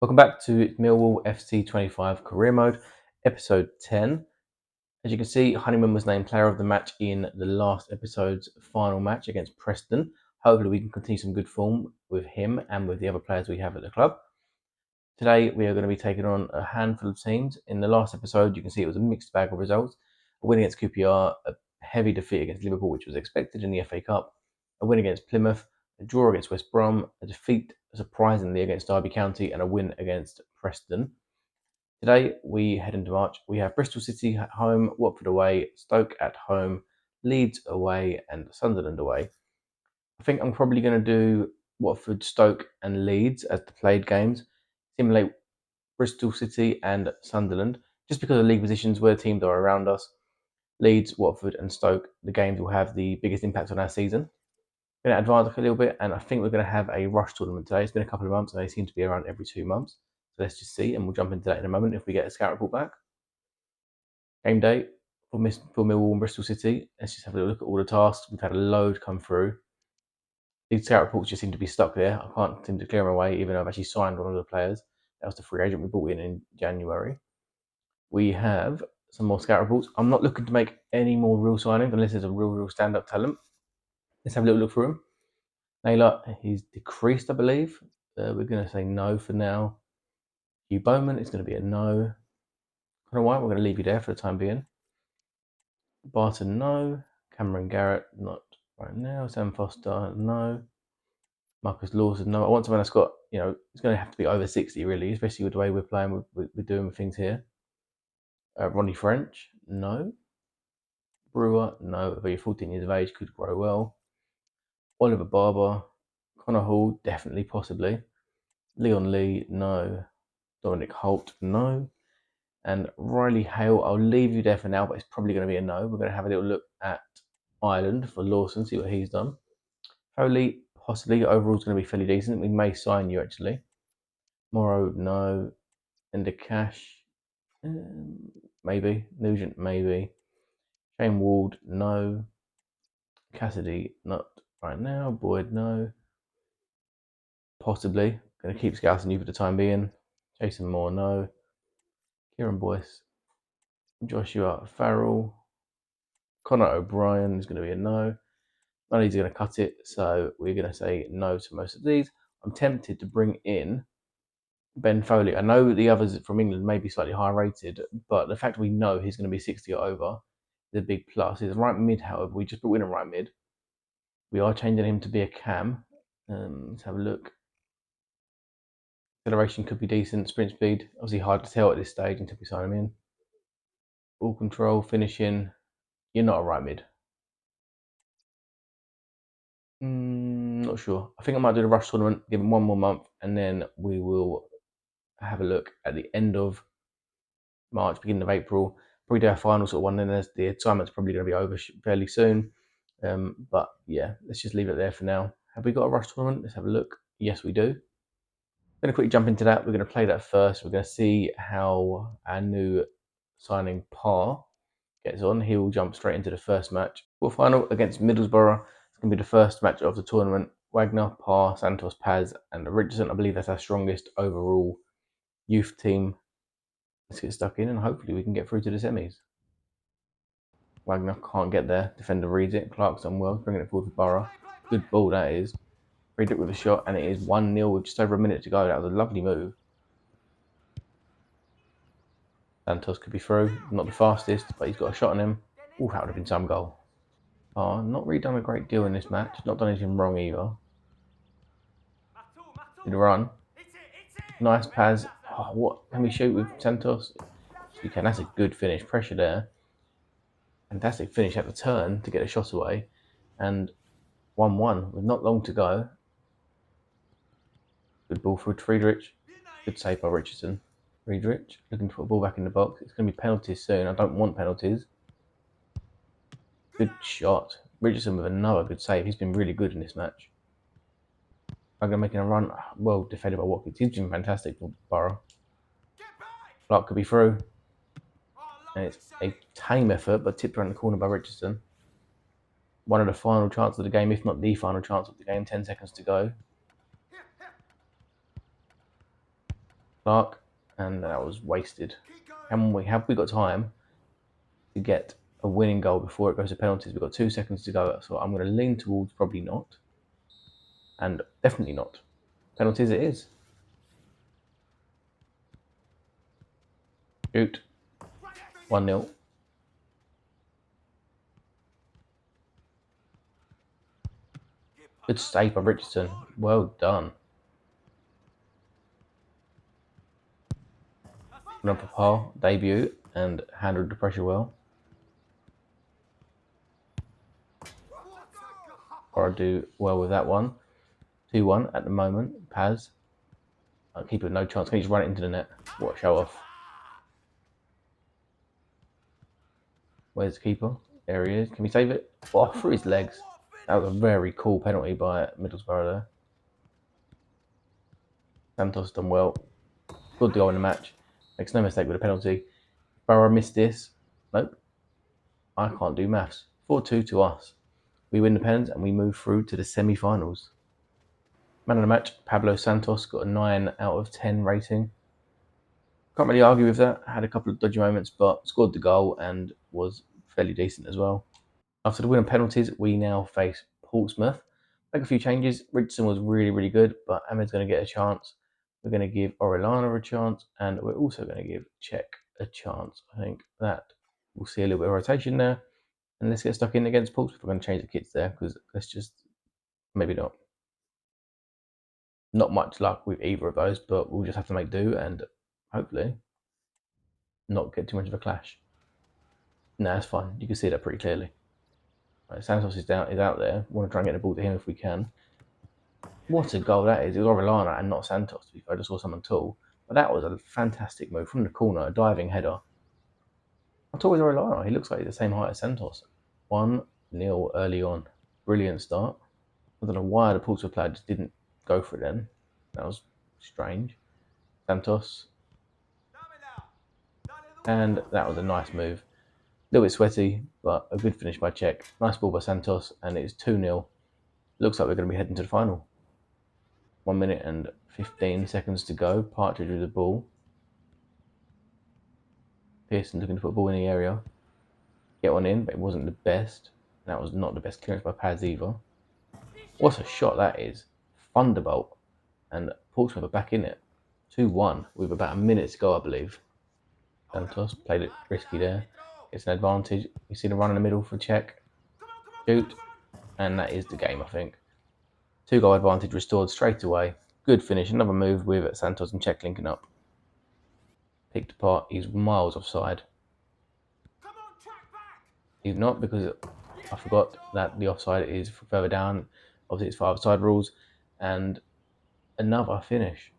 Welcome back to Millwall FC 25 Career Mode, episode 10. As you can see, Honeyman was named player of the match in the last episode's final match against Preston. Hopefully we can continue some good form with him and with the other players we have at the club. Today we are going to be taking on a handful of teams. In the last episode, you can see it was a mixed bag of results. A win against QPR, a heavy defeat against Liverpool, which was expected in the FA Cup, a win against Plymouth, a draw against West Brom, a defeat surprisingly against Derby County, and a win against Preston. Today we head into March. We have Bristol City at home, Watford away, Stoke at home, Leeds away, and Sunderland away. I think I'm probably going to do Watford, Stoke, and Leeds as the played games. Simulate Bristol City and Sunderland, just because of league positions where the teams are around us. Leeds, Watford, and Stoke, the games will have the biggest impact on our season. Going to advance a little bit, and I think we're going to have a rush tournament today. It's been a couple of months, and they seem to be around every 2 months. So let's just see, and we'll jump into that in a moment if we get a scout report back. Game day for Millwall and Bristol City. Let's just have a little look at all the tasks. We've had a load come through. These scout reports just seem to be stuck there. I can't seem to clear them away, even though I've actually signed one of the players. That was the free agent we brought in January. We have some more scout reports. I'm not looking to make any more real signings unless there's a real stand-up talent. Let's have a little look through him. Naylor, he's decreased, I believe. We're going to say no for now. Hugh Bowman is going to be a no. Conor White, we're going to leave you there for the time being. Barton, no. Cameron Garrett, not right now. Sam Foster, no. Marcus Lawson, no. I want someone that's got, it's going to have to be over 60, really, especially with the way we're playing, we're doing things here. Ronnie French, no. Brewer, no. About 14 years of age, could grow well. Oliver Barber, Connor Hall, definitely, possibly. Leon Lee, no. Dominic Holt, no. And Riley Hale, I'll leave you there for now, but it's probably going to be a no. We're going to have a little look at Ireland for Lawson, see what he's done. Foley, possibly. Overall, is going to be fairly decent. We may sign you, actually. Morrow, no. Ender Cash, maybe. Nugent, maybe. Shane Ward, no. Cassidy, not right now. Boyd, no. Possibly. Going to keep scouting you for the time being. Jason Moore, no. Kieran Boyce. Joshua Farrell. Connor O'Brien is going to be a no. None of these are going to cut it, so we're going to say no to most of these. I'm tempted to bring in Ben Foley. I know the others from England may be slightly higher rated, but the fact we know he's going to be 60 or over is a big plus. He's right mid, however. We just brought in a right mid. We are changing him to be a cam. Let's have a look. Acceleration could be decent. Sprint speed, obviously hard to tell at this stage until we sign him in. Ball control, finishing. You're not a right mid. Not sure. I think I might do the rush tournament, give him one more month, and then we will have a look at the end of March, beginning of April. Probably do our final sort of one, and then the assignment's probably going to be over fairly soon. But yeah, let's just leave it there for now. Have we got a rush tournament? Let's have a look. Yes, we do. I'm going to quickly jump into that. We're going to play that first. We're going to see how our new signing Parr gets on. He will jump straight into the first match. Final against Middlesbrough. It's going to be the first match of the tournament. Wagner, Parr, Santos, Paz, and Richardson. I believe that's our strongest overall youth team. Let's get stuck in and hopefully we can get through to the semis. Wagner can't get there. Defender reads it. Clark's done well, bringing it forward for Borough. Good ball, that is. Friedrich with a shot, and it is 1-0 with just over a minute to go. That was a lovely move. Santos could be through. Not the fastest, but he's got a shot on him. Ooh, that would have been some goal. Not really done a great deal in this match. Not done anything wrong either. Good run. Nice Paz. What can we shoot with Santos? We can. That's a good finish. Pressure there. Fantastic finish at the turn to get a shot away. And 1-1 with not long to go. Good ball for Friedrich. Good save by Richardson. Friedrich looking to put the ball back in the box. It's going to be penalties soon. I don't want penalties. Good shot. Richardson with another good save. He's been really good in this match. I'm going to make a run. Well defended by Watkins. He's been fantastic for Borough. Clark could be through. And it's a tame effort, but tipped around the corner by Richardson. One of the final chances of the game, if not the final chance of the game. 10 seconds to go. Clark, and that was wasted. Have we got time to get a winning goal before it goes to penalties? We've got 2 seconds to go, so I'm going to lean towards probably not, and definitely not. Penalties it is. Shoot. 1-0. Good save by Richardson. Well done. Went on for Parr, debut, and handled the pressure well. Or I do well with that one. 2-1 at the moment. Paz. Keeper no chance. Can he just run it into the net? What a show off. Where's the keeper? There he is. Can we save it? Oh, through his legs. That was a very cool penalty by Middlesbrough there. Santos done well. Good goal in the match. Makes no mistake with a penalty. Borough missed this. Nope. I can't do maths. 4-2 to us. We win the pens and we move through to the semi-finals. Man of the match, Pablo Santos, got a 9 out of 10 rating. Can't really argue with that. Had a couple of dodgy moments, but scored the goal and was fairly decent as well. After the win on penalties, we now face Portsmouth. Make a few changes. Richardson was really, really good, but Ahmed's going to get a chance. We're going to give Orellana a chance, and we're also going to give Czech a chance. I think that we'll see a little bit of rotation there. And let's get stuck in against Portsmouth. We're going to change the kits there because let's just maybe not. Not much luck with either of those, but we'll just have to make do and hopefully not get too much of a clash. No, that's fine. You can see that pretty clearly. Right, Santos is out there. We want to try and get the ball to him if we can. What a goal that is. It was Orellana and not Santos, to be fair. I just saw someone tall. But that was a fantastic move from the corner, a diving header. How tall is Orellana? He looks like he's the same height as Santos. 1-0 early on. Brilliant start. I don't know why the Portsmouth player just didn't go for it then. That was strange. Santos. And that was a nice move. A little bit sweaty, but a good finish by Czech. Nice ball by Santos, and it's 2-0. Looks like we're going to be heading to the final. 1 minute and 15 seconds to go. Partridge with the ball. Pearson looking to put a ball in the area. Get one in, but it wasn't the best. That was not the best clearance by Paz either. What a shot that is. Thunderbolt. And Portsmouth are back in it. 2-1 with about a minute to go, I believe. Santos played it risky there. It's an advantage. You see the run in the middle for Czech. Shoot. And that is the game, I think. 2-goal advantage restored straight away. Good finish. Another move with Santos and Czech linking up. Picked apart. He's miles offside. He's not, because I forgot that the offside is further down. Obviously, it's for offside rules. And another finish.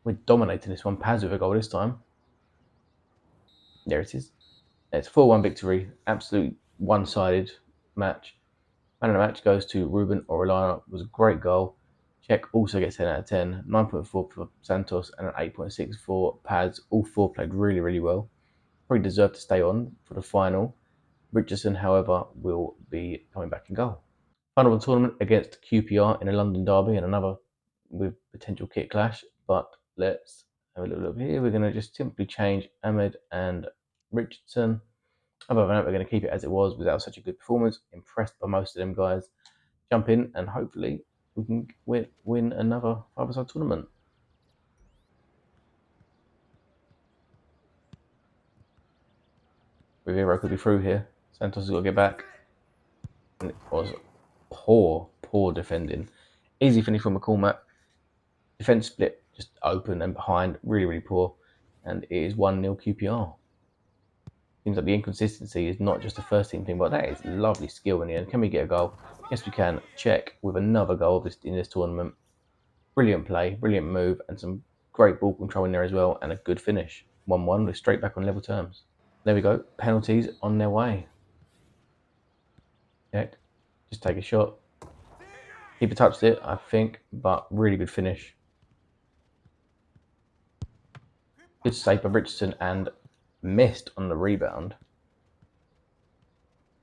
We're dominating this one. Paz with a goal this time. There it is. It's 4-1 victory. Absolute one-sided match. Man of the match goes to Ruben Orellana. It was a great goal. Czech also gets 10 out of 10. 9.4 for Santos and an 8.6 for Paz. All four played really, really well. Probably deserved to stay on for the final. Richardson, however, will be coming back in goal. Final of the tournament against QPR in a London derby and another with potential kit clash. But let's have a little look here. We're going to just simply change Ahmed and Richardson. Other than that, we're going to keep it as it was without such a good performance. Impressed by most of them guys. Jump in and hopefully we can win another five-a-side tournament. Rivero could be through here. Santos has got to get back. And it was poor defending. Easy finish from McCormack. Defence split just open and behind. Really, really poor. And it is 1-0 QPR. Seems like the inconsistency is not just a first team thing, but that is lovely skill in the end. Can we get a goal? Yes, we can. Czech with another goal in this tournament. Brilliant play, brilliant move, and some great ball control in there as well, and a good finish. 1-1, we're straight back on level terms. There we go. Penalties on their way. Czech, just take a shot. Keeper touched it, I think, but really good finish. Good save by Richardson and missed on the rebound.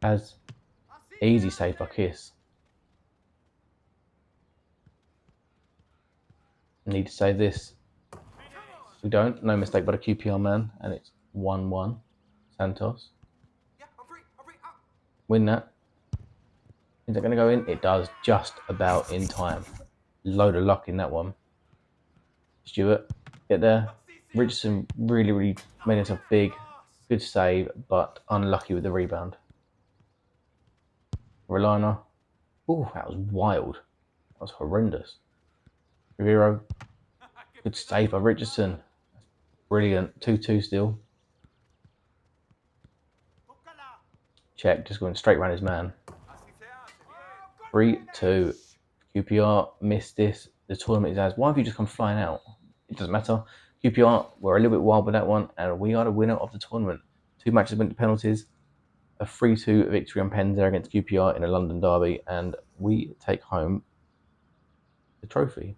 As easy save by Kiss. Need to save this. We don't. No mistake by the QPR man, and it's 1-1. Santos. Win that. Is it going to go in? It does, just about in time. Load of luck in that one. Stewart, get there. Richardson really made himself big. Good save, but unlucky with the rebound. Rolana. Oh, that was wild. That was horrendous. Piroe. Good save by Richardson. Brilliant. 2-2 still. Check, just going straight around his man. 3-2. QPR missed this. The tournament is as. Why have you just come flying out? It doesn't matter. QPR were a little bit wild with that one, and we are the winner of the tournament. 2 matches went to penalties. A 3-2 victory on pens there against QPR in a London derby, and we take home the trophy.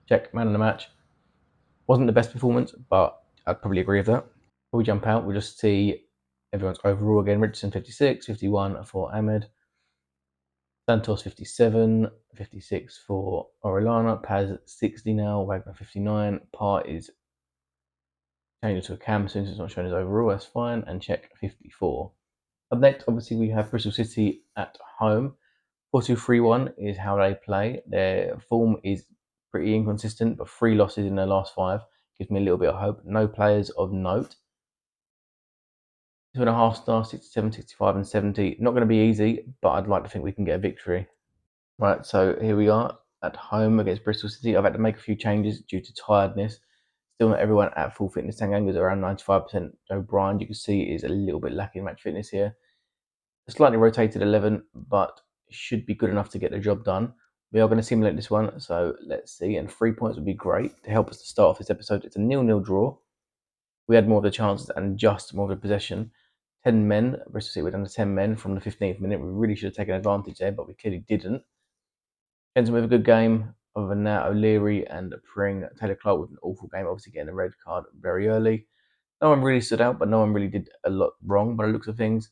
Check, man of the match. Wasn't the best performance, but I'd probably agree with that. Before we jump out, we'll just see everyone's overall again. Richardson 56, 51 for Ahmed. Santos 57, 56 for Orellana. Paz 60 now. Wagner 59. Parr is changed to a cam since it's not showing his overall. That's fine. And Check 54. Up next, obviously, we have Bristol City at home. 4-2-3-1 is how they play. Their form is pretty inconsistent, but 3 losses in their last 5 gives me a little bit of hope. No players of note. 2.5 stars, 67, 65, and 70. Not going to be easy, but I'd like to think we can get a victory. Right, so here we are at home against Bristol City. I've had to make a few changes due to tiredness. Still not everyone at full fitness. Tanganga's around 95%. O'Brien, you can see, is a little bit lacking match fitness here. A slightly rotated 11, but should be good enough to get the job done. We are going to simulate this one, so let's see. And 3 points would be great to help us to start off this episode. It's a 0-0 draw. We had more of the chances and just more of the possession. 10 men. Bristol City were down to 10 men from the 15th minute. We really should have taken advantage there, but we clearly didn't. Jensen with a good game. Other than that, O'Leary and Pring. Taylor Clark with an awful game, obviously getting a red card very early. No one really stood out, but no one really did a lot wrong by the looks of things.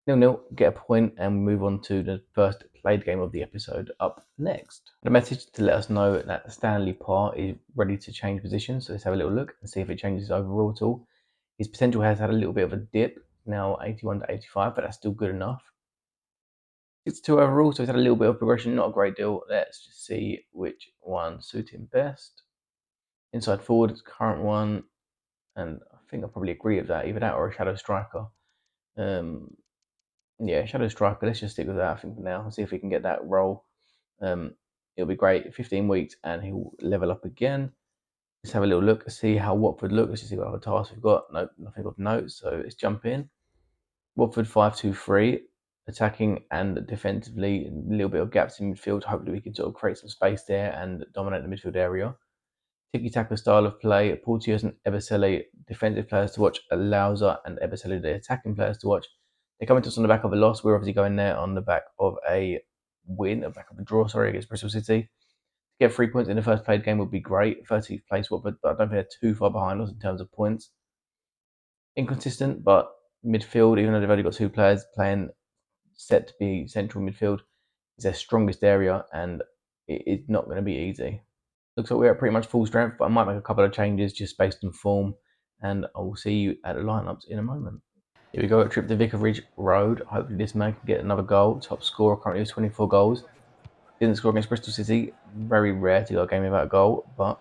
0-0, get a point, and move on to the first played game of the episode up next. The message to let us know that Stanley Parr is ready to change positions, so let's have a little look and see if it changes overall at all. His potential has had a little bit of a dip, now 81 to 85, but that's still good enough. 62 overall, so he's had a little bit of progression, not a great deal. Let's just see which one suits him best. Inside forward is the current one, and I think I'll probably agree with that, either that or a shadow striker. Yeah, shadow striker, let's just stick with that, I think, for now, and see if we can get that role. It'll be great. 15 weeks, and he'll level up again. Let's have a little look, see how Watford look. Let's just see what other tasks we've got. Nope, nothing of note, so let's jump in. Watford 5-2-3, attacking and defensively, a little bit of gaps in midfield. Hopefully we can sort of create some space there and dominate the midfield area. Tiki-taka style of play. Porteous and Ebersele, defensive players to watch. Alauza and Ebersele, the attacking players to watch. They're coming to us on the back of a loss. We're obviously going there on the back of a win, back of a draw, against Bristol City. To get 3 points in the first played game would be great. 30th place Watford, but I don't think they're too far behind us in terms of points. Inconsistent, but midfield, even though they've only got 2 players playing set to be central midfield, is their strongest area, and it is not going to be easy. Looks like we're at pretty much full strength, but I might make a couple of changes just based on form, and I will see you at the lineups in a moment. Here we go, a trip to Vicarage Road. Hopefully this man can get another goal. Top scorer currently with 24 goals. Didn't score against Bristol City. Very rare to go a game without a goal, but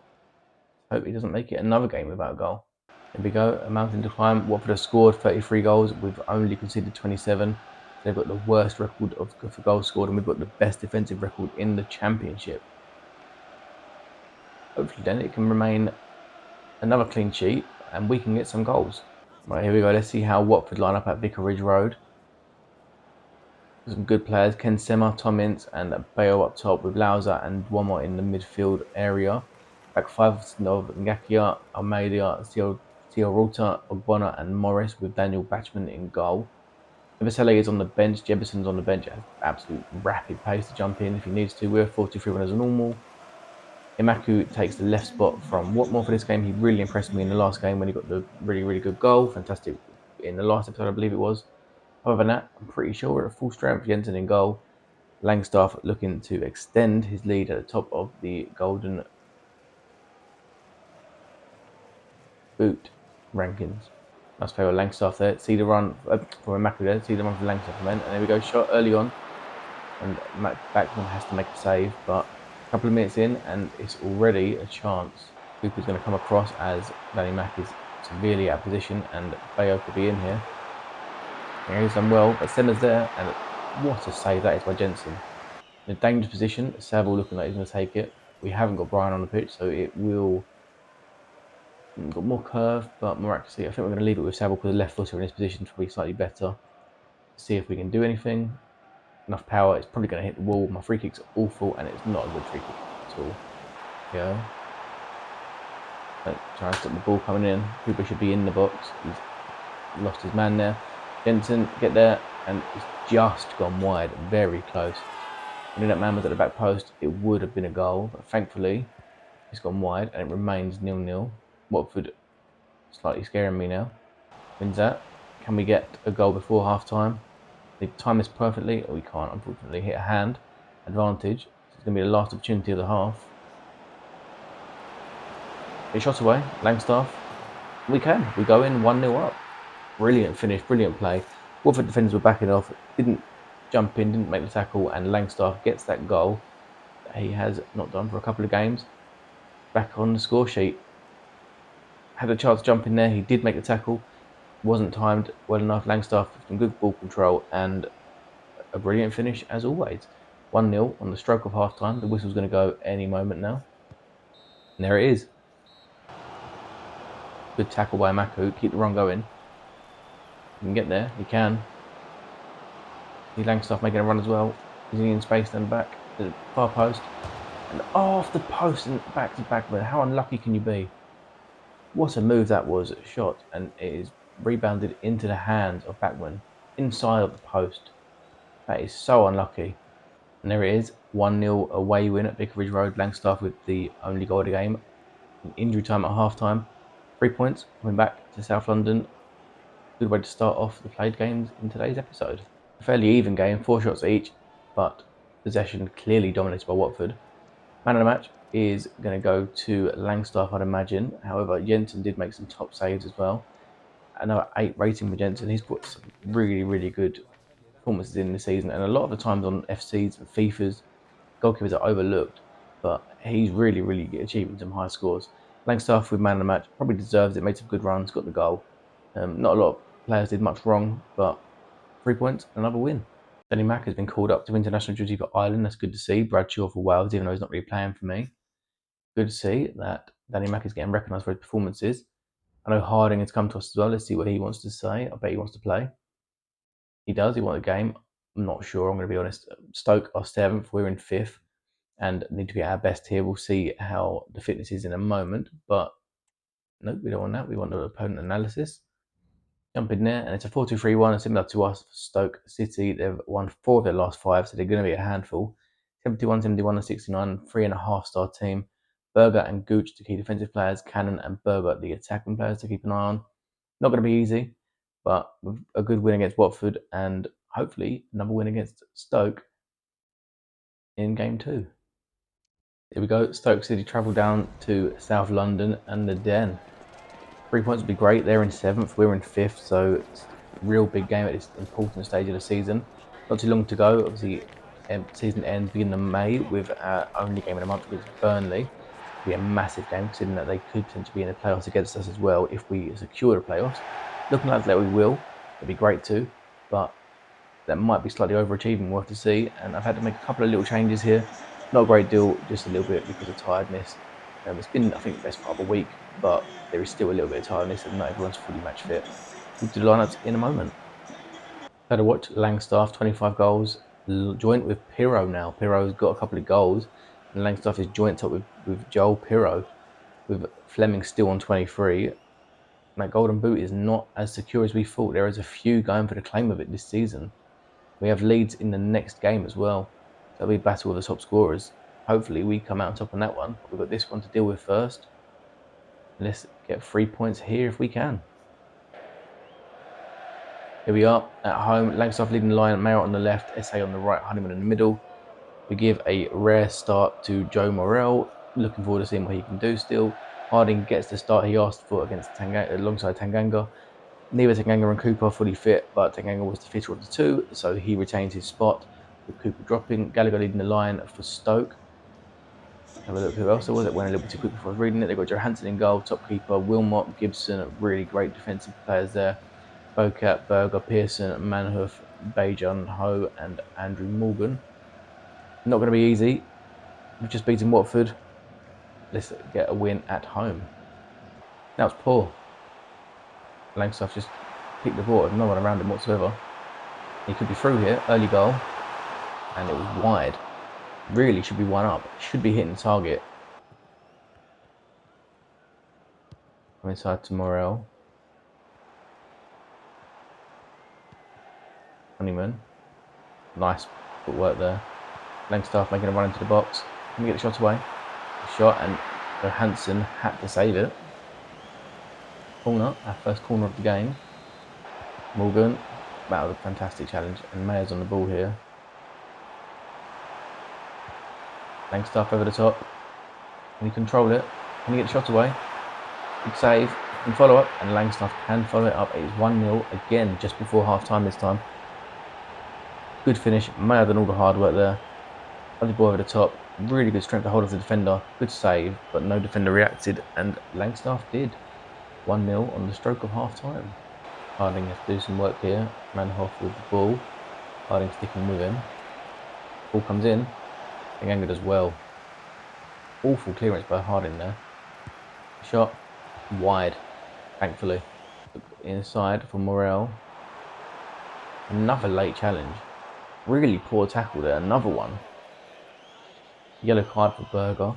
hope he doesn't make it another game without a goal. Here we go, a mountain to climb. Watford have scored 33 goals. We've only conceded 27. They've got the worst record for goals scored, and we've got the best defensive record in the Championship. Hopefully then it can remain another clean sheet and we can get some goals. Right, here we go. Let's see how Watford line up at Vicarage Road. Some good players. Ken Sema, Tom Ince, and Bayo up top with Lauza and one more in the midfield area. Back 5 of Ngakia, Almeida, Ciorota, Ogbonna, and Morris with Daniel Batchman in goal. Ebersele is on the bench. Jebison's on the bench. Has absolute rapid pace to jump in if he needs to. We're 4-2-3-1 as normal. Imaku takes the left spot from Watmore for this game. He really impressed me in the last game when he got the really good goal. Fantastic in the last episode, I believe it was. Other than that, I'm pretty sure we're at full strength. Jensen in goal. Langstaff looking to extend his lead at the top of the Golden Boot. Rankins. Nice play with Langstaff there. See the run from Maku there. See the run from Langstaff, man. And there we go. Shot early on. And Backman has to make a save. But a couple of minutes in, and it's already a chance. Cooper's going to come across as Danny Mack is severely out of position. And Bayo could be in here. Yeah, he's done well. But Senna's there. And what a save that is by Jensen. In a dangerous position. Saville looking like he's going to take it. We haven't got Brian on the pitch, so it will got more curve, but more accuracy. I think we're going to leave it with Saville because the left footer in this position is probably slightly better. See if we can do anything. Enough power. It's probably going to hit the wall. My free kick's awful, and it's not a good free kick at all. Yeah. Trying to stop the ball coming in. Cooper should be in the box. He's lost his man there. Jensen, get there, and it's just gone wide. Very close. When that man was at the back post, it would have been a goal, but thankfully, it's gone wide, and it remains 0-0. Watford slightly scaring me now. Wins that. Can we get a goal before half time? They time this perfectly. We can't, unfortunately. Hit a hand advantage. It's going to be the last opportunity of the half. It shot away. Langstaff. We can. We go in 1-0 up. Brilliant finish. Brilliant play. Watford defenders were backing off. Didn't jump in. Didn't make the tackle. And Langstaff gets that goal that he has not done for a couple of games. Back on the score sheet. Had a chance to jump in there. He did make the tackle. Wasn't timed well enough. Langstaff with some good ball control and a brilliant finish as always. 1-0 on the stroke of half time. The whistle's going to go any moment now. And there it is. Good tackle by Maku. Keep the run going. He can get there. He can. See Langstaff making a run as well. Is he in space then back to the far post? And off the post and back to Backman. How unlucky can you be? What a move that was. Shot. And it is rebounded into the hands of Backman. Inside of the post. That is so unlucky. And there it is, 1-0 away win at Vicarage Road. Langstaff with the only goal of the game. Injury time at half time. 3 points coming back to South London. Good way to start off the played games in today's episode. A fairly even game, 4 shots each, but possession clearly dominated by Watford. Man of the match is going to go to Langstaff, I'd imagine. However, Jensen did make some top saves as well. Another 8 rating for Jensen. He's put some really, really good performances in the season, and a lot of the times on FCs and FIFAs, goalkeepers are overlooked, but he's really, really achieving some high scores. Langstaff with man of the match, probably deserves it, made some good runs, got the goal. Not a lot of players did much wrong, but 3 points, another win. Danny Mack has been called up to international duty for Ireland. That's good to see. Bradshaw for Wales, even though he's not really playing for me. Good to see that Danny Mack is getting recognised for his performances. I know Harding has come to us as well. Let's see what he wants to say. I bet he wants to play. He does. He wants a game. I'm not sure. I'm going to be honest. Stoke are 7th. We're in 5th. And need to be our best here. We'll see how the fitness is in a moment. But no, we don't want that. We want the opponent analysis. Jump in there. And it's a 4-2-3-1. Similar to us, Stoke City. They've won 4 of their last 5. So they're going to be a handful. 71, 71 and 69. 3.5-star team. Berger and Gooch, the key defensive players. Cannon and Berger, the attacking players to keep an eye on. Not going to be easy, but with a good win against Watford and hopefully another win against Stoke in game 2. Here we go. Stoke City travel down to South London and the Den. 3 points would be great. They're in 7th. We're in 5th, so it's a real big game at this important stage of the season. Not too long to go. Obviously, season ends beginning of May with our only game in a month, which is Burnley. It'll be a massive game, considering that they could potentially be in the playoffs against us as well if we secure the playoffs. Looking like that we will. It'd be great too, but that might be slightly overachieving. We'll have to see. And I've had to make a couple of little changes here. Not a great deal, just a little bit because of tiredness. It's been, I think, the best part of a week, but there is still a little bit of tiredness and not everyone's fully match fit. We'll do the lineups in a moment. Had to watch Langstaff, 25 goals, joint with Piroe now. Piroe's got a couple of goals, and Langstaff is joint up with Joel Piroe, with Fleming still on 23. And that golden boot is not as secure as we thought. There is a few going for the claim of it this season. We have Leeds in the next game as well. So it'll be a battle of the top scorers. Hopefully we come out on top on that one. But we've got this one to deal with first. Let's get 3 points here if we can. Here we are at home. Langstaff leading the line. Mayer on the left. SA on the right. Honeyman in the middle. We give a rare start to Joe Morrell. Looking forward to seeing what he can do still. Harding gets the start he asked for against alongside Tanganga. Neither Tanganga and Cooper are fully fit, but Tanganga was the fitter of the two, so he retains his spot with Cooper dropping. Gallagher leading the line for Stoke. Have a look who else there was. It went a little bit too quick before I was reading it. They've got Johansson in goal, top keeper, Wilmot, Gibson, really great defensive players there. Bocat, Berger, Pearson, Manhoof, Bajan, Ho, and Andrew Morgan. Not going to be easy. We've just beaten Watford. Let's get a win at home. That was poor. Langstaff just picked the ball, no one around him whatsoever. He could be through here, early goal, and it was wide. Really should be one up. Should be hitting the target. Come inside to Morel. Honeyman. Nice footwork there. Langstaff making a run into the box. Can we get the shot away? The shot, and Johansson had to save it. Corner, our first corner of the game. Morgan, that was a fantastic challenge, and Mayer's on the ball here. Langstaff over the top. Can he control it? Can he get the shot away? Good save. Can follow up, and Langstaff can follow it up. It is 1-0 again, just before half time this time. Good finish. Mayer done all the hard work there. Other ball over the top. Really good strength to hold of the defender. Good save, but no defender reacted, and Langstaff did. 1-0 on the stroke of half time. Harding has to do some work here. Manhoff with the ball. Harding sticking with him. Ball comes in. Tanganga does well. Awful clearance by Harding there. Shot wide, thankfully. Inside for Morel. Another late challenge. Really poor tackle there. Another one. Yellow card for Berger.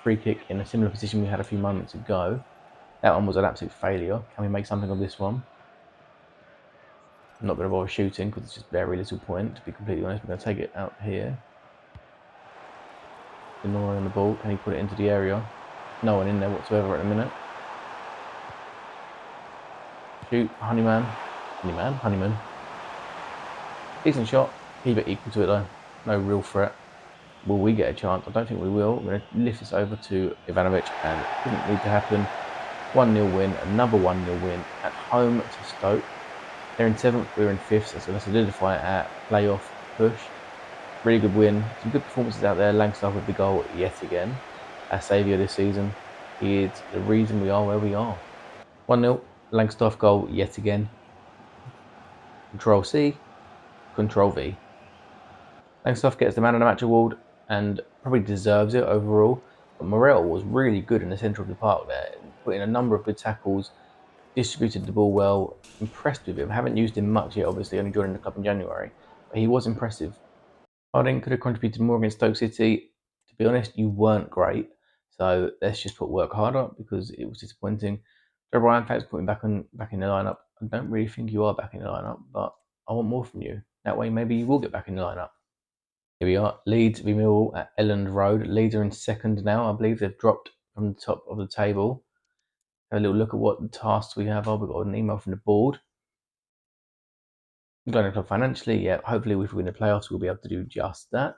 Free kick in a similar position we had a few moments ago. That one was an absolute failure. Can we make something of this one? I'm not going to bother shooting because it's just very little point, to be completely honest. We're going to take it out here. Denora on the ball. Can he put it into the area? No one in there whatsoever at the minute. Shoot. Honeyman. Decent shot. Keep it equal to it though. No real threat. Will we get a chance? I don't think we will. We're going to lift this over to Ivanovic, and it didn't need to happen. 1-0 win. Another 1-0 win at home to Stoke. They're in 7th, we're in 5th, so it's going to solidify our playoff push. Really good win. Some good performances out there. Langstaff with the goal yet again. Our saviour this season. He is the reason we are where we are. 1-0. Langstaff goal yet again. Control C. Control V. Langstaff gets the man of the match award and probably deserves it overall. But Morel was really good in the centre of the park there. Put in a number of good tackles. Distributed the ball well. Impressed with him. Haven't used him much yet, obviously, only joining the club in January. But he was impressive. Harding could have contributed more against Stoke City. To be honest, you weren't great. So let's just put work harder because it was disappointing. Joe Bryan, thanks for putting back in the lineup. I don't really think you are back in the lineup, but I want more from you. That way, maybe you will get back in the lineup. Here we are. Leeds v Millwall at Elland Road. Leeds are in second now. I believe they've dropped from the top of the table. Have a little look at what the tasks we have are. We've got an email from the board. Going to club financially, yeah. Hopefully, if we win the playoffs, we'll be able to do just that.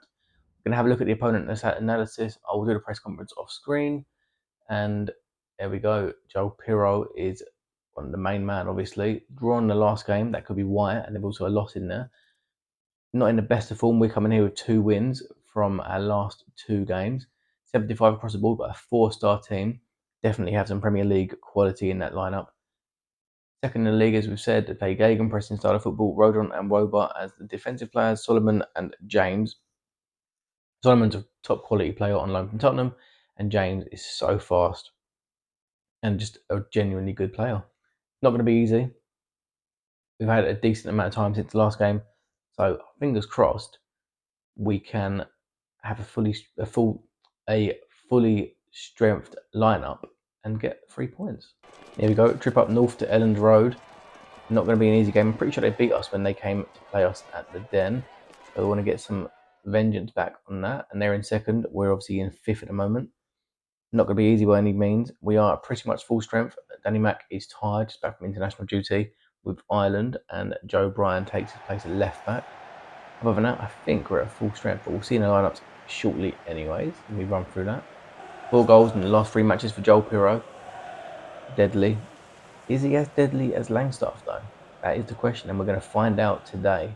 We're going to have a look at the opponent analysis. I will do the press conference off screen. And there we go. Joel Piroe is the main man, obviously. Drawn the last game. That could be why. And there's also a loss in there. Not in the best of form. We're coming here with 2 wins from our last 2 games. 75 across the board, but a 4-star team. Definitely have some Premier League quality in that lineup. Second in the league, as we've said, they play gegenpressing style of football. Rodon and Woba as the defensive players. Solomon and James. Solomon's a top quality player on loan from Tottenham, and James is so fast and just a genuinely good player. Not going to be easy. We've had a decent amount of time since the last game, so fingers crossed we can have a fully strengthened lineup and get 3 points. Here we go. Trip up north to Elland Road. Not going to be an easy game. I'm pretty sure they beat us when they came to play us at the Den. So we want to get some vengeance back on that. And they're in second. We're obviously in 5th at the moment. Not going to be easy by any means. We are pretty much full strength. Danny Mack is tired, just back from international duty with Ireland. And Joe Bryan takes his place at left back. Other than that, I think we're at full strength. But we'll see in the lineups shortly anyways. Let me run through that. 4 goals in the last 3 matches for Joel Piroe. Deadly. Is he as deadly as Langstaff, though? That is the question, and we're going to find out today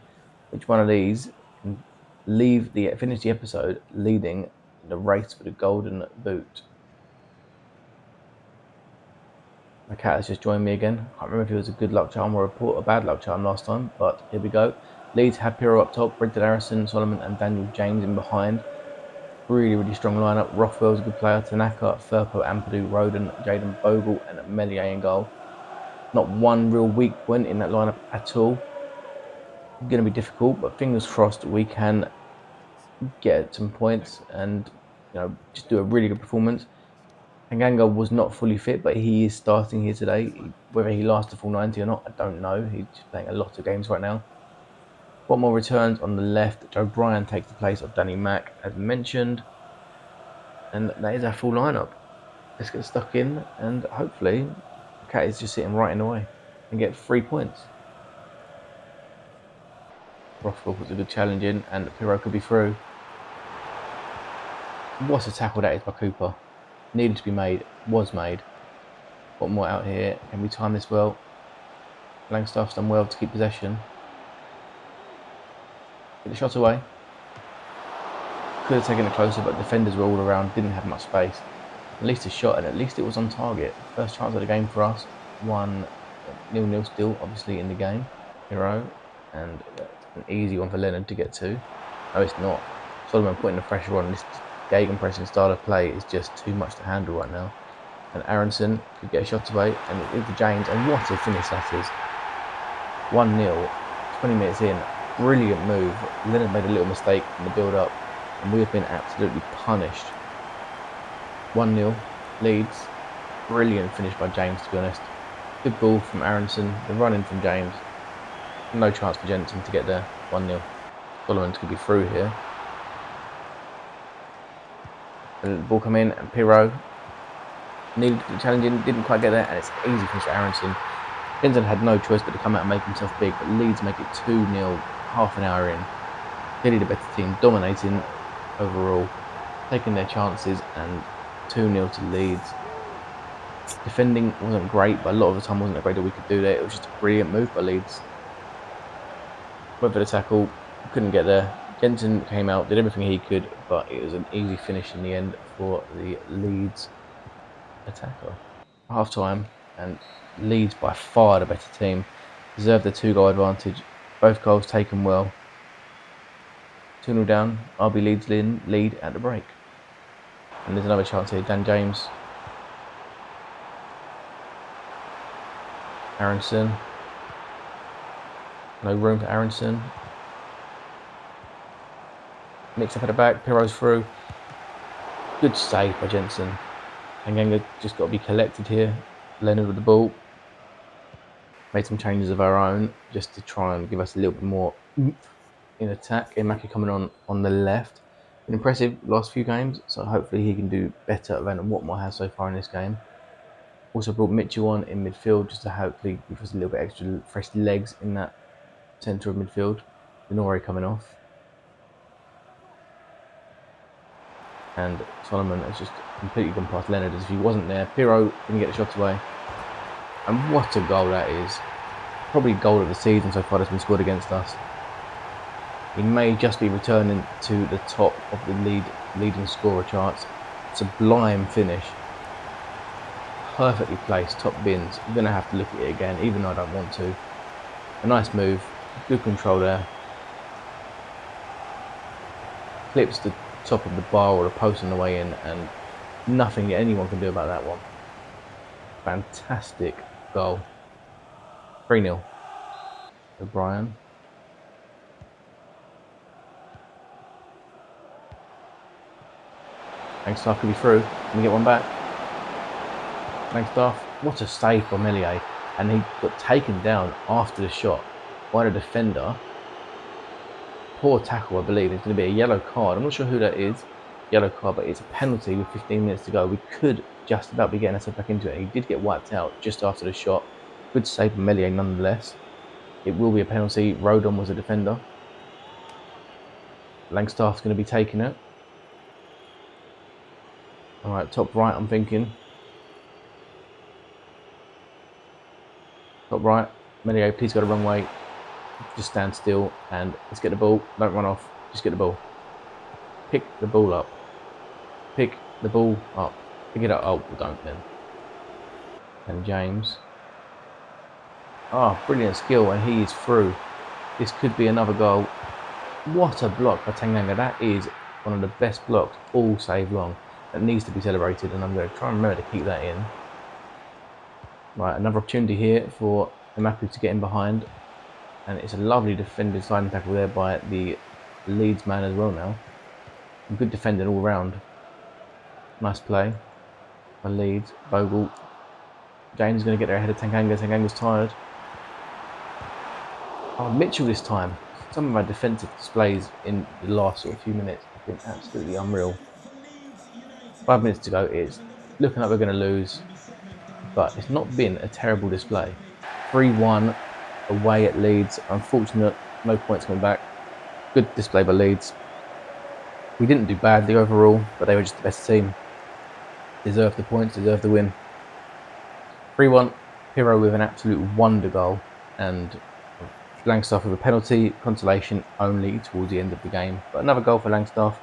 which one of these can finish the episode leading the race for the golden boot. My cat has just joined me again. I can't remember if it was a good luck charm or a bad luck charm last time, but here we go. Leeds had Piroe up top, Brendan Harrison, Solomon, and Daniel James in behind. Really, really strong lineup. Rothwell's a good player. Tanaka, Firpo, Ampadu, Roden, Jaden Bogle, and Melier in goal. Not one real weak point in that lineup at all. Going to be difficult, but fingers crossed we can get some points and just do a really good performance. Tanganga was not fully fit, but he is starting here today. Whether he lasts the full 90 or not, I don't know. He's just playing a lot of games right now. One more returns on the left. Joe Bryan takes the place of Danny Mack, as mentioned. And that is our full lineup. Let's get stuck in, and hopefully the cat is just sitting right in the way and get 3 points. Rothwell puts a good challenge in, and Piroe could be through. What a tackle that is by Cooper. Needed to be made, was made. Got more out here. Can we time this well? Langstaff's done well to keep possession. Get the shot away. Could have taken it closer, but defenders were all around, didn't have much space. At least a shot, and at least it was on target. First chance of the game for us. 1-0 still, obviously, in the game. Piroe, and that's an easy one for Leonard to get to. No, it's not. Solomon putting the pressure on. This gegenpressing style of play is just too much to handle right now. And Aronson could get a shot away, and into James, and what a finish that is. 1-0, 20 minutes in, brilliant move. Leonard made a little mistake in the build-up, and we have been absolutely punished. 1-0, Leeds. Brilliant finish by James, to be honest. Good ball from Aronson, the run-in from James. No chance for Jensen to get there. 1-0. Solomon could be through here. And the ball come in, and Piroe needed to challenge in, didn't quite get there, and it's an easy finish for Aronson. Jensen had no choice but to come out and make himself big, but Leeds make it 2-0, half an hour in. Clearly the better team, dominating overall, taking their chances, and 2-0 to Leeds. Defending wasn't great, but a lot of the time wasn't great that we could do that. It was just a brilliant move by Leeds. Went for the tackle, couldn't get there. Jensen came out, did everything he could, but it was an easy finish in the end for the Leeds attacker. Half time, and Leeds by far the better team. Deserved the 2-goal advantage. Both goals taken well. 2-0 down. RB Leeds lead at the break. And there's another chance here. Dan James. Aronson. No room for Aronson. Mix up at the back. Piroe's through. Good save by Jensen. Tanganga just got to be collected here. Leonard with the ball. Made some changes of our own just to try and give us a little bit more in attack. Emaki coming on the left. Been impressive last few games, so hopefully he can do better than Watmore has so far in this game. Also brought Mitchell on in midfield just to hopefully give us a little bit extra fresh legs in that centre of midfield. Denore coming off. And Solomon has just completely gone past Leonard as if he wasn't there. Piroe didn't get the shot away. And what a goal that is. Probably goal of the season so far that's been scored against us. He may just be returning to the top of the leading scorer charts. Sublime finish. Perfectly placed, top bins. I'm going to have to look at it again, even though I don't want to. A nice move. Good control there. Clips the top of the bar or the post on the way in, and nothing anyone can do about that one. Fantastic goal. 3-0. O'Brien. Langstaff could be through. Can we get one back? Langstaff. What a save by Melier. And he got taken down after the shot by the defender. Poor tackle, I believe. It's going to be a yellow card. I'm not sure who that is. Yellow card, but it's a penalty with 15 minutes to go. We could just about be getting ourselves back into it. He did get wiped out just after the shot. Good save by Melier nonetheless. It will be a penalty. Rodon was a defender. Langstaff's going to be taking it. All right, top right, I'm thinking. Top right. Medio, please go the wrong way. Just stand still and let's get the ball. Don't run off. Just get the ball. Pick the ball up. Pick the ball up. Pick it up. Oh, well, don't then. And James. Oh, brilliant skill, and he is through. This could be another goal. What a block by Tanganga. That is one of the best blocks all save long. That needs to be celebrated, and I'm going to try and remember to keep that in. Right, another opportunity here for Imaku to get in behind. And it's a lovely defending sliding tackle there by the Leeds man as well now. Good defending all round. Nice play by Leeds. Bogle. James is going to get there ahead of Tanganga. Tanganga's tired. Oh, Mitchell this time. Some of our defensive displays in the last sort of few minutes have been absolutely unreal. 5 minutes to go. It's looking like we're going to lose, but it's not been a terrible display. 3-1 away at Leeds. Unfortunate, no points coming back. Good display by Leeds. We didn't do badly overall, but they were just the best team. Deserved the points, deserved the win. 3-1. Piroe with an absolute wonder goal, and Langstaff with a penalty, consolation only towards the end of the game. But another goal for Langstaff.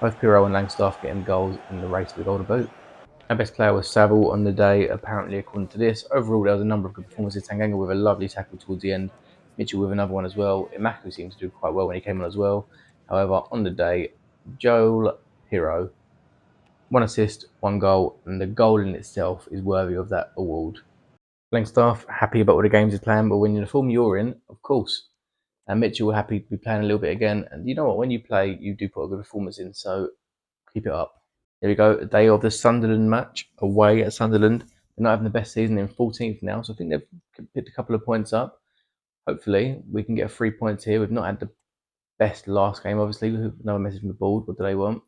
Both Piroe and Langstaff getting goals in the race for the Golden Boot. Our best player was Saville on the day, apparently, according to this. Overall, there was a number of good performances. Tanganga with a lovely tackle towards the end. Mitchell with another one as well. Imaku seemed to do quite well when he came on as well. However, on the day, Joel Piroe, 1 assist, 1 goal, and the goal in itself is worthy of that award. Langstaff, happy about all the games he's playing, but when you're in the form you're in, of course. And Mitchell, happy to be playing a little bit again. And you know what? When you play, you do put a good performance in, so keep it up. Here we go, the day of the Sunderland match, away at Sunderland. They're not having the best season, in 14th now, so I think they've picked a couple of points up. Hopefully, we can get 3 points here. We've not had the best last game, obviously. Another message from the board. What do they want?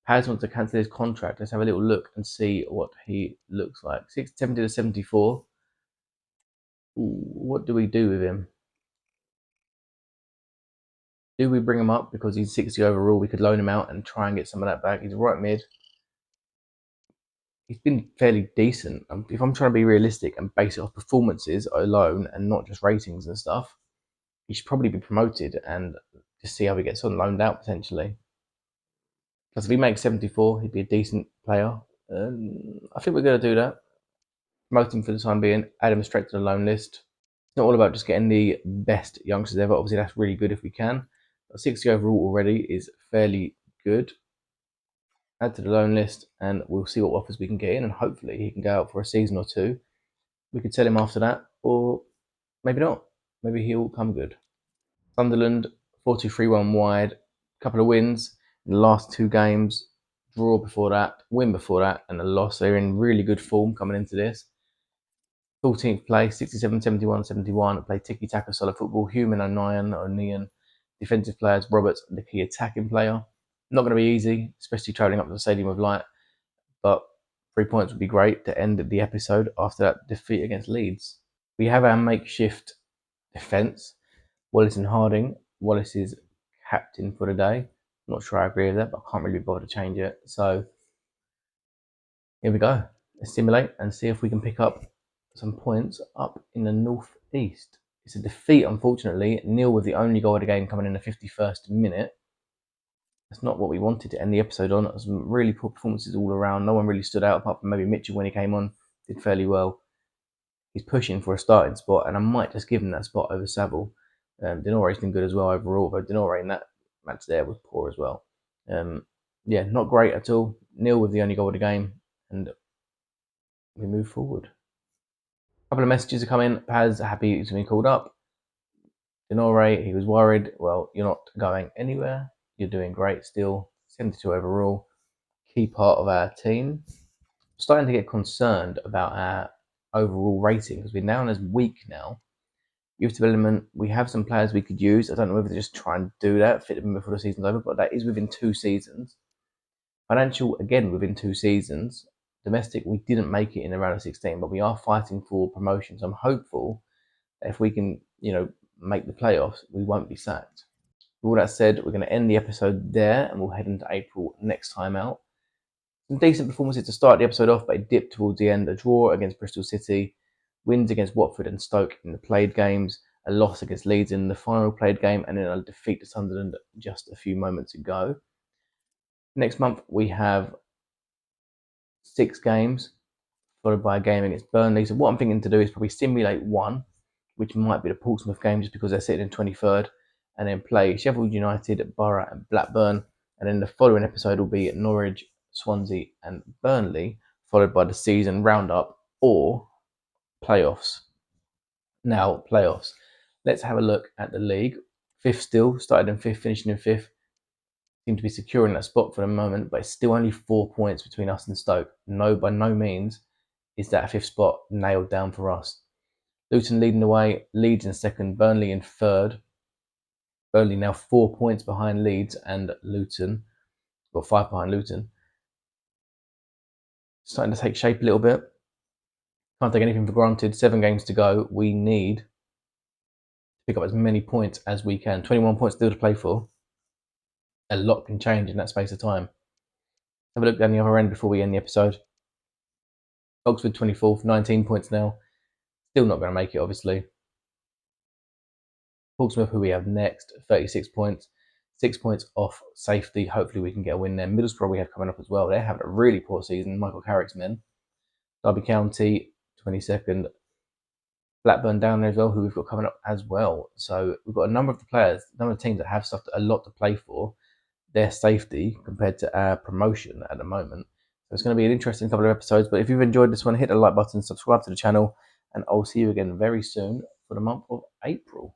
Paz wants to cancel his contract. Let's have a little look and see what he looks like. 70 to 74. Ooh, what do we do with him? Do we bring him up because he's 60 overall? We could loan him out and try and get some of that back. He's right mid. He's been fairly decent. If I'm trying to be realistic and base it off performances alone and not just ratings and stuff, he should probably be promoted and just see how he gets on, loaned out potentially. Because if he makes 74, he'd be a decent player. I think we're going to do that. Promote him for the time being, add him straight to the loan list. It's not all about just getting the best youngsters ever. Obviously, that's really good if we can. But 60 overall already is fairly good. Add to the loan list, and we'll see what offers we can get in, and hopefully he can go out for a season or two. We could sell him after that, or maybe not. Maybe he'll come good. Sunderland, 4-2-3-1 wide. Couple of wins in the last 2 games. Draw before that, win before that, and a loss. They're in really good form coming into this. 14th place, 67, 71, 71. Play tiki-taka solid football. Human O'Neill. Defensive players, Roberts, the key attacking player. Not going to be easy, especially travelling up to the Stadium of Light. But 3 points would be great to end the episode after that defeat against Leeds. We have our makeshift defence. Wallace and Harding. Wallace is captain for the day. I'm not sure I agree with that, but I can't really bother to change it. So here we go. Let's simulate and see if we can pick up some points up in the northeast. It's a defeat, unfortunately. Neil with the only goal of the game coming in the 51st minute. That's not what we wanted to end the episode on. It was some really poor performances all around. No one really stood out apart from maybe Mitchell when he came on. Did fairly well. He's pushing for a starting spot, and I might just give him that spot over Saville. Denore's been good as well overall, but Denore in that match there was poor as well. Yeah, not great at all. Neil with the only goal of the game, and we move forward. A couple of messages are coming. Paz happy to be called up. Denore, he was worried. Well, you're not going anywhere. You're doing great still. 72 overall. Key part of our team. Starting to get concerned about our overall rating because we're down as weak now. Youth development, we have some players we could use. I don't know whether to just try and do that, fit them before the season's over, but that is within 2 seasons. Financial, again, within 2 seasons. Domestic, we didn't make it in the round of 16, but we are fighting for promotion. So I'm hopeful that if we can, make the playoffs, we won't be sacked. With all that said, we're going to end the episode there and we'll head into April next time out. Some decent performances to start the episode off, but it dipped towards the end. A draw against Bristol City, wins against Watford and Stoke in the played games, a loss against Leeds in the final played game, and then a defeat to Sunderland just a few moments ago. Next month, we have 6 games, followed by a game against Burnley. So what I'm thinking to do is probably simulate one, which might be the Portsmouth game just because they're sitting in 23rd, and then play Sheffield United, Borough and Blackburn. And then the following episode will be Norwich, Swansea and Burnley, followed by the season roundup or playoffs. Now, playoffs. Let's have a look at the league. 5th still, started in 5th, finishing in 5th. Seem to be securing that spot for the moment, but it's still only 4 points between us and Stoke. No, by no means is that 5th spot nailed down for us. Luton leading the way, Leeds in 2nd, Burnley in 3rd. Burnley now 4 points behind Leeds and Luton, or 5 behind Luton. Starting to take shape a little bit. Can't take anything for granted. 7 games to go. We need to pick up as many points as we can. 21 points still to play for. A lot can change in that space of time. Have a look down the other end before we end the episode. Oxford 24th, 19 points now. Still not going to make it, obviously. Portsmouth, who we have next, 36 points. 6 points off safety. Hopefully we can get a win there. Middlesbrough we have coming up as well. They're having a really poor season. Michael Carrick's men. Derby County, 22nd. Blackburn down there as well, who we've got coming up as well. So we've got a number of the players, a number of teams that have a lot to play for. Their safety compared to our promotion at the moment. So it's going to be an interesting couple of episodes. But if you've enjoyed this one, hit the like button, subscribe to the channel, and I'll see you again very soon for the month of April.